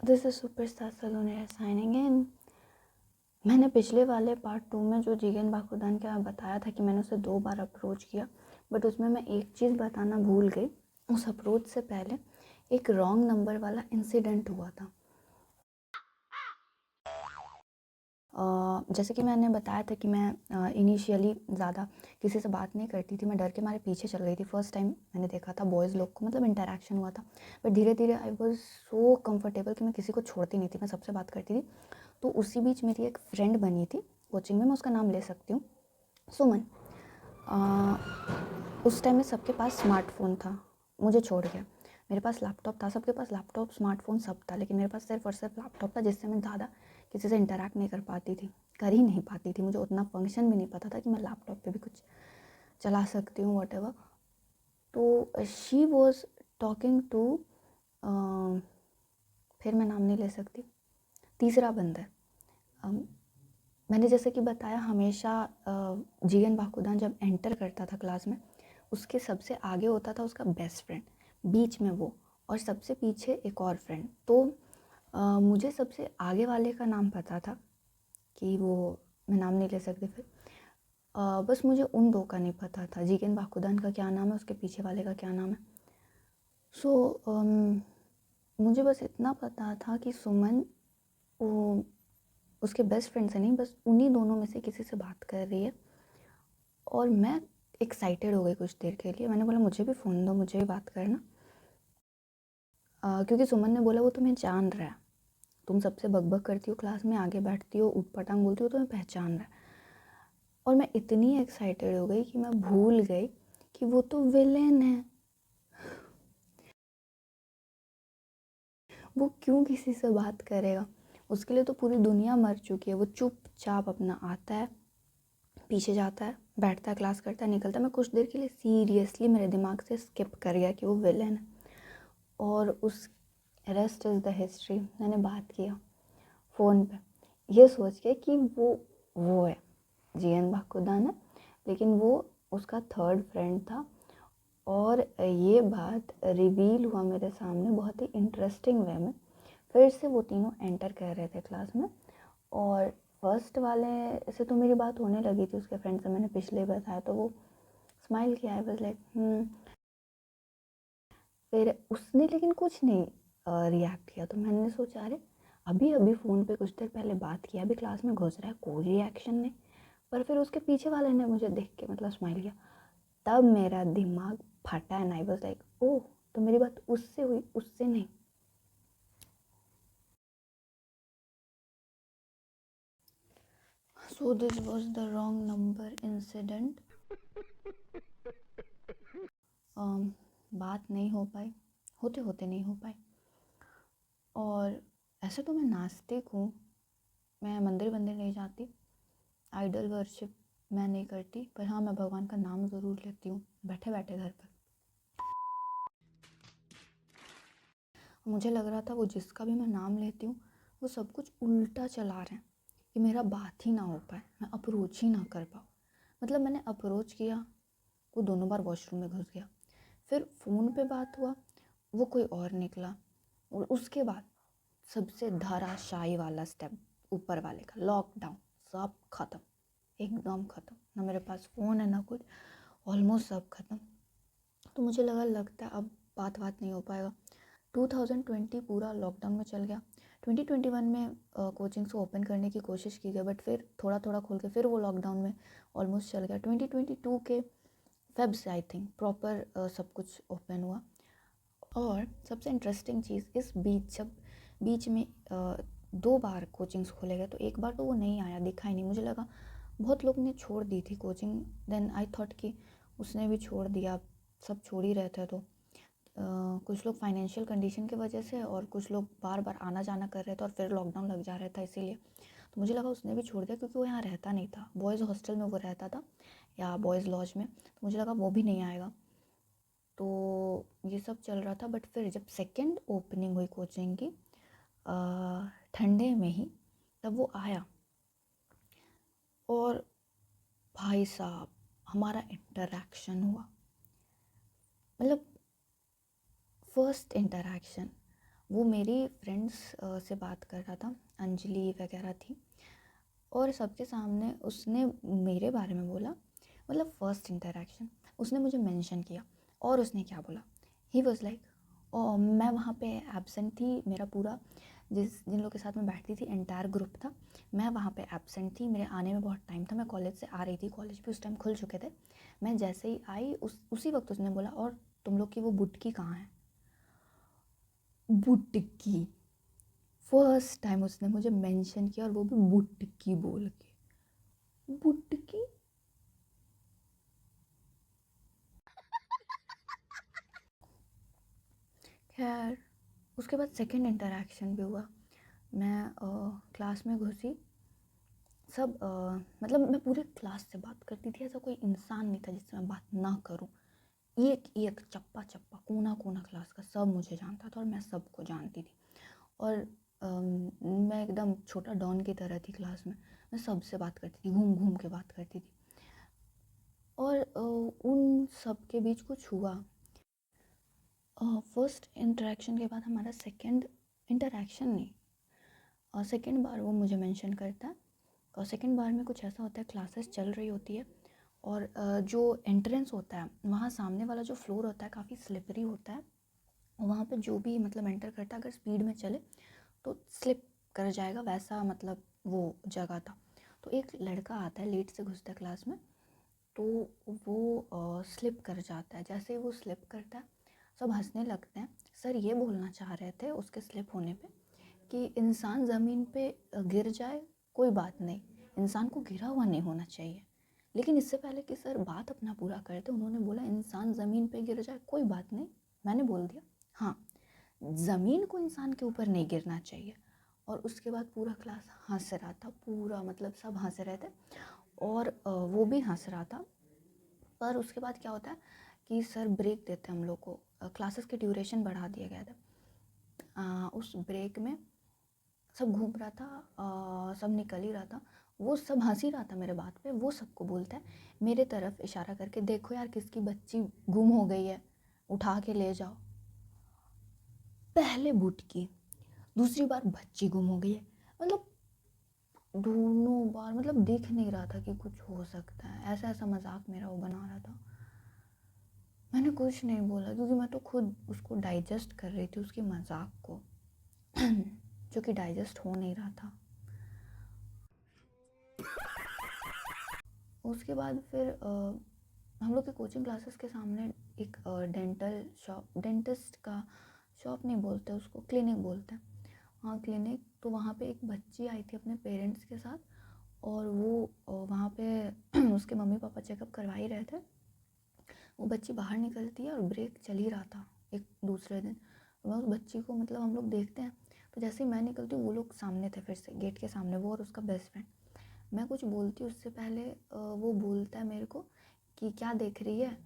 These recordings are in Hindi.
This is superstar Saloni signing in. मैंने पिछले वाले पार्ट 2 में जो जिगन बाखुदान का बताया था कि मैंने उसे 2 बार अप्रोच किया, बट उसमें मैं एक चीज़ बताना भूल गई। उस अप्रोच से पहले एक रॉन्ग नंबर वाला इंसिडेंट हुआ था। जैसे कि मैंने बताया था कि मैं इनिशियली ज़्यादा किसी से बात नहीं करती थी, मैं डर के मारे पीछे चल गई थी। फर्स्ट टाइम मैंने देखा था बॉयज़ लोग को, मतलब इंटरेक्शन हुआ था, बट धीरे धीरे आई वॉज सो कम्फर्टेबल कि मैं किसी को छोड़ती नहीं थी, मैं सबसे बात करती थी। तो उसी बीच मेरी एक फ्रेंड बनी थी कोचिंग में, मैं उसका नाम ले सकती हूँ, सुमन। उस टाइम में सबके पास स्मार्टफ़ोन था, मुझे छोड़ के। मेरे पास लैपटॉप था, सबके पास लैपटॉप स्मार्टफ़ोन सब था, लेकिन मेरे पास सिर्फ और सिर्फ लैपटॉप था, जिससे मैं ज़्यादा किसी से इंटरेक्ट नहीं कर पाती थी, कर ही नहीं पाती थी। मुझे उतना फंक्शन भी नहीं पता था कि मैं लैपटॉप पे भी कुछ चला सकती हूँ, वॉट। तो शी वॉज टॉकिंग टू, फिर मैं नाम नहीं ले सकती, तीसरा बंदा है। मैंने जैसे कि बताया, हमेशा जिगन बाखुदान जब एंटर करता था क्लास में, उसके सबसे आगे होता था उसका बेस्ट फ्रेंड, बीच में वो, और सबसे पीछे एक और फ्रेंड। तो मुझे सबसे आगे वाले का नाम पता था कि वो, मैं नाम नहीं ले सकती फिर। बस मुझे उन दो का नहीं पता था, जिगन बाखुदान का क्या नाम है, उसके पीछे वाले का क्या नाम है। सो मुझे बस इतना पता था कि सुमन वो उसके बेस्ट फ्रेंड से नहीं, बस उन्हीं दोनों में से किसी से बात कर रही है। और मैं एक्साइटेड हो गई कुछ देर के लिए। मैंने बोला मुझे भी फ़ोन दो, मुझे भी बात करना। क्योंकि सुमन ने बोला वो तुम्हें जान रहा है, तुम सबसे बकबक करती हो क्लास में, आगे बैठती हो, ऊट पटांग बोलती हो, तुम्हें पहचान रहा है। और मैं इतनी एक्साइटेड हो गई कि मैं भूल गई कि वो तो विलेन है। वो क्यों किसी से बात करेगा, उसके लिए तो पूरी दुनिया मर चुकी है। वो चुपचाप अपना आता है, पीछे जाता है, बैठता है, क्लास करता है, निकलता है। मैं कुछ देर के लिए सीरियसली मेरे दिमाग से स्किप कर गया कि वो विलेन है, और उस रेस्ट इज़ द हिस्ट्री। मैंने बात किया फ़ोन पे ये सोच के कि वो है, जिगन बाखुदान है, लेकिन वो उसका थर्ड फ्रेंड था। और ये बात रिवील हुआ मेरे सामने बहुत ही इंटरेस्टिंग वे में। फिर से वो तीनों एंटर कर रहे थे क्लास में, और फर्स्ट वाले से तो मेरी बात होने लगी थी उसके फ्रेंड से, मैंने पिछले ही बताया। तो वो स्माइल किया, आई वाज लाइक फिर उसने लेकिन कुछ नहीं रिएक्ट किया। तो मैंने सोचा अरे अभी अभी फ़ोन पे कुछ देर पहले बात किया, अभी क्लास में घुस रहा है, कोई रिएक्शन नहीं। पर फिर उसके पीछे वाले ने मुझे देख के मतलब स्माइल किया, तब मेरा दिमाग फटा and I was like oh, तो मेरी बात उससे हुई, उससे नहीं। So this was the wrong number incident. बात नहीं हो पाई, होते होते नहीं हो पाई। और ऐसे तो मैं नास्तिक हूँ, मैं मंदिर वंदिर नहीं जाती, आइडल वर्शिप मैं नहीं करती, पर हाँ मैं भगवान का नाम ज़रूर लेती हूँ बैठे बैठे घर पर। मुझे लग रहा था वो जिसका भी मैं नाम लेती हूँ वो सब कुछ उल्टा चला रहे हैं कि मेरा बात ही ना हो पाए, मैं अप्रोच ही ना कर पाऊँ। मतलब मैंने अप्रोच किया, वो दोनों बार वॉशरूम में घुस गया। फिर फ़ोन पे बात हुआ, वो कोई और निकला। और उसके बाद सबसे धराशायी वाला स्टेप ऊपर वाले का, लॉकडाउन। सब ख़त्म, एकदम ख़त्म, ना मेरे पास फ़ोन है ना कुछ, ऑलमोस्ट सब ख़त्म। तो मुझे लगता है अब बात नहीं हो पाएगा। 2020 पूरा लॉकडाउन में चल गया। 2021 में कोचिंग्स को ओपन करने की कोशिश की गई, बट फिर थोड़ा थोड़ा खोल के फिर वो लॉकडाउन में ऑलमोस्ट चल गया। 2022 के फेब से आई थिंक प्रॉपर सब कुछ ओपन हुआ। और सबसे इंटरेस्टिंग चीज़, इस बीच जब बीच में 2 बार कोचिंग्स खोले गए, तो एक बार तो वो नहीं आया, दिखा ही नहीं। मुझे लगा बहुत लोग ने छोड़ दी थी कोचिंग, देन आई थॉट कि उसने भी छोड़ दिया, सब छोड़ ही रहे थे। तो कुछ लोग फाइनेंशियल कंडीशन की वजह से, और कुछ लोग बार बार आना जाना कर रहे थे, और फिर लॉकडाउन लग जा रहा था इसीलिए। तो मुझे लगा उसने भी छोड़ दिया, क्योंकि वो यहाँ रहता नहीं था, बॉयज़ हॉस्टल में वो रहता था या बॉयज़ लॉज में, तो मुझे लगा वो भी नहीं आएगा। तो ये सब चल रहा था। बट फिर जब सेकेंड ओपनिंग हुई कोचिंग की ठंडे में ही, तब वो आया, और भाई साहब हमारा इंटरेक्शन हुआ। मतलब फर्स्ट इंटरेक्शन, वो मेरी फ्रेंड्स से बात कर रहा था, अंजलि वगैरह थी, और सबके सामने उसने मेरे बारे में बोला, मतलब फर्स्ट इंटरेक्शन उसने मुझे मेंशन किया। और उसने क्या बोला, ही वॉज लाइक, और मैं वहाँ पे एब्सेंट थी, मेरा पूरा जिन लोगों के साथ मैं बैठती थी एंटायर ग्रुप था, मैं वहाँ पे एब्सेंट थी, मेरे आने में बहुत टाइम था, मैं कॉलेज से आ रही थी, कॉलेज भी उस टाइम खुल चुके थे। मैं जैसे ही आई उसी वक्त उसने बोला, और तुम लोग की वो बुटकी कहाँ है। बुटकी, फर्स्ट टाइम उसने मुझे मेंशन किया, और वो भी बुटकी बोल के, बुटकी। खैर उसके बाद सेकंड इंटरेक्शन भी हुआ। मैं क्लास में घुसी, सब मतलब मैं पूरे क्लास से बात करती थी, ऐसा कोई इंसान नहीं था जिससे मैं बात ना करूं। एक एक चप्पा चप्पा कोना कोना क्लास का सब मुझे जानता था, और मैं सबको जानती थी। और मैं एकदम छोटा डॉन की तरह थी क्लास में, मैं सबसे बात करती थी, घूम घूम के बात करती थी। और उन सब के बीच कुछ हुआ। फर्स्ट इंटरेक्शन के बाद हमारा सेकंड इंटरेक्शन नहीं, और सेकंड बार वो मुझे मेंशन करता है। और सेकंड बार में कुछ ऐसा होता है, क्लासेस चल रही होती है, और जो एंट्रेंस होता है वहाँ सामने वाला जो फ्लोर होता है काफ़ी स्लिपरी होता है, वहाँ पे जो भी मतलब एंटर करता है अगर स्पीड में चले तो स्लिप कर जाएगा, वैसा मतलब वो जगह था। तो एक लड़का आता है, लेट से घुसता है क्लास में, तो वो स्लिप कर जाता है। जैसे ही वो स्लिप करता है सब हंसने लगते हैं। सर ये बोलना चाह रहे थे उसके स्लिप होने पे कि इंसान ज़मीन पे गिर जाए कोई बात नहीं, इंसान को गिरा हुआ नहीं होना चाहिए। लेकिन इससे पहले कि सर बात अपना पूरा करते उन्होंने बोला इंसान ज़मीन पे गिर जाए कोई बात नहीं। मैंने बोल दिया हाँ, ज़मीन को इंसान के ऊपर नहीं गिरना चाहिए। और उसके बाद पूरा क्लास हंस रहा था, पूरा मतलब सब हंस रहे थे, और वो भी हंस रहा था। पर उसके बाद क्या होता है कि सर ब्रेक देते हैं हम लोग को, क्लासेस के ड्यूरेशन बढ़ा दिया गया था। उस ब्रेक में सब घूम रहा था, सब निकल ही रहा था, वो सब हंस ही रहा था मेरे बात पे। वो सबको बोलता है मेरे तरफ इशारा करके, देखो यार किसकी बच्ची गुम हो गई है, उठा के ले जाओ। पहले बुटकी, दूसरी बार बच्ची गुम हो गई है, मतलब दोनों बार मतलब दिख नहीं रहा था कि कुछ हो सकता है, ऐसा ऐसा मजाक मेरा वो बना रहा था। मैंने कुछ नहीं बोला क्योंकि मैं तो खुद उसको डाइजेस्ट कर रही थी, उसके मजाक को जो कि डाइजेस्ट हो नहीं रहा था। उसके बाद फिर हम लोग के कोचिंग क्लासेस के सामने एक डेंटल शॉप, डेंटिस्ट का शॉप नहीं बोलते उसको, क्लिनिक बोलते हैं, हाँ क्लिनिक। तो वहाँ पे एक बच्ची आई थी अपने पेरेंट्स के साथ, और वो वहाँ पे उसके मम्मी पापा चेकअप करवा ही रहे थे। वो बच्ची बाहर निकलती है और ब्रेक चल ही रहा था एक दूसरे दिन। तो मैं उस बच्ची को मतलब हम लोग देखते हैं, तो जैसे ही मैं निकलती हूँ वो लोग सामने थे, फिर से गेट के सामने, वो और उसका बेस्ट फ्रेंड। मैं कुछ बोलती हूँ उससे पहले वो बोलता है मेरे को कि क्या देख रही है,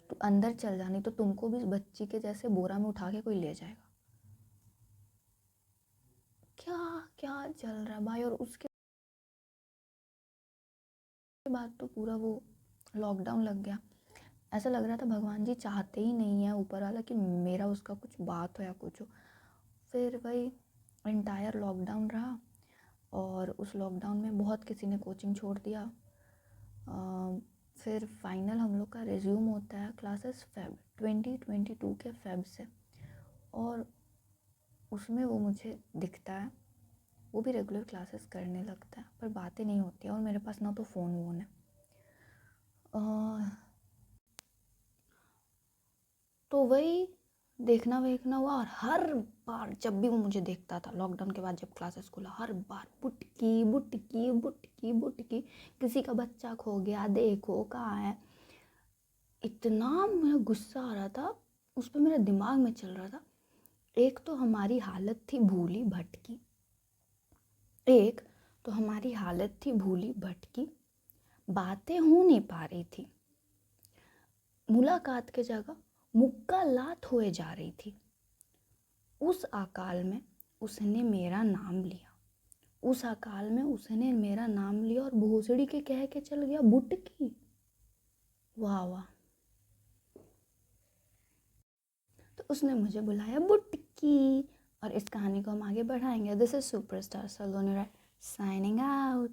तो अंदर चल जानी तो तुमको भी बच्ची के जैसे बोरा में उठा के कोई ले जाएगा। क्या क्या चल रहा है भाई। और उसके बाद तो पूरा वो लॉकडाउन लग गया। ऐसा लग रहा था भगवान जी चाहते ही नहीं है ऊपर वाला कि मेरा उसका कुछ बात हो या कुछ हो। फिर वही एंटायर लॉकडाउन रहा, और उस लॉकडाउन में बहुत किसी ने कोचिंग छोड़ दिया। फिर फाइनल हम लोग का रिज्यूम होता है क्लासेस फेब 2022 के फेब से, और उसमें वो मुझे दिखता है, वो भी रेगुलर क्लासेस करने लगता है, पर बातें नहीं होती हैं, और मेरे पास ना तो फ़ोन वोन है। तो वही देखना वेखना हुआ, और हर बार जब भी वो मुझे देखता था लॉकडाउन के बाद जब क्लासेस खुला, हर बार बुटकी बुटकी बुटकी बुटकी, किसी का बच्चा खो गया देखो कहाँ है। इतना मेरा गुस्सा आ रहा था उस पर, मेरे दिमाग में चल रहा था, एक तो हमारी हालत थी भूली भटकी, एक तो हमारी हालत थी भूली भटकी, बातें हो नहीं पा रही थी, मुलाकात के जगह मुक्कालात हुए जा रही थी। उस अकाल में उसने मेरा नाम लिया, उस अकाल में उसने मेरा नाम लिया और भोसड़ी के कह के चल गया बुटकी। वाह वाह। तो उसने मुझे बुलाया बुटकी, और इस कहानी को हम आगे बढ़ाएंगे। This is superstar Saloni Rai signing out.